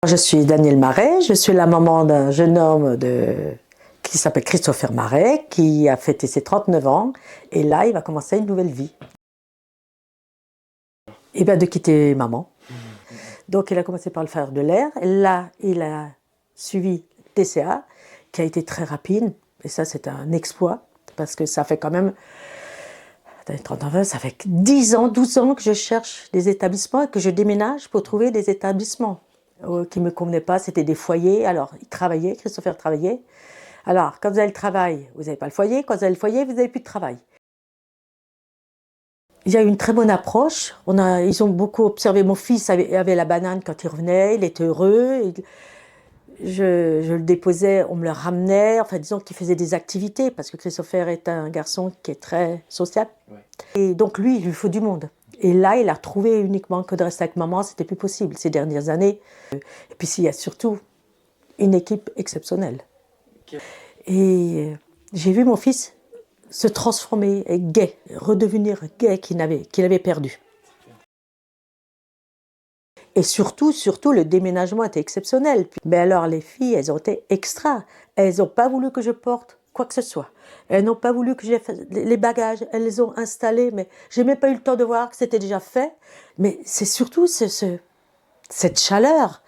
Je suis Danielle Marais, je suis la maman d'un jeune homme qui s'appelle Christopher Marais, qui a fêté ses 39 ans, et là, il va commencer une nouvelle vie. Et bien de quitter maman. Donc il a commencé par le faire de l'air, là, il a suivi TCA, qui a été très rapide, et ça c'est un exploit, parce que ça fait quand même, ça fait 10 ans, 12 ans que je cherche des établissements et que je déménage pour trouver des établissements qui ne me convenaient pas, c'était des foyers. Alors, il travaillait, Christopher travaillait. Alors, quand vous avez le travail, vous n'avez pas le foyer. Quand vous avez le foyer, vous n'avez plus de travail. Il y a eu une très bonne approche. Ils ont beaucoup observé. Mon fils avait la banane quand il revenait, il était heureux. Je le déposais, on me le ramenait. Enfin, disons qu'il faisait des activités, parce que Christopher est un garçon qui est très social. Ouais. Et donc, lui, il lui faut du monde. Et là, il a trouvé uniquement que de rester avec maman, c'était plus possible ces dernières années. Et puis, il y a surtout une équipe exceptionnelle. Okay. Et j'ai vu mon fils se transformer gay, redevenir gay qu'il avait perdu. Et surtout, le déménagement était exceptionnel. Mais alors, les filles, elles ont été extra. Elles n'ont pas voulu que je porte quoi que ce soit. Elles n'ont pas voulu que j'ai fait les bagages. Elles les ont installés, mais je n'ai même pas eu le temps de voir que c'était déjà fait. Mais c'est surtout cette chaleur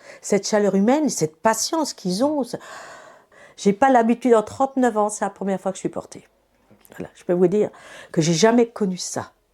humaine, cette patience qu'ils ont. J'ai pas l'habitude, en 39 ans, c'est la première fois que je suis portée. Voilà, je peux vous dire que j'ai jamais connu ça.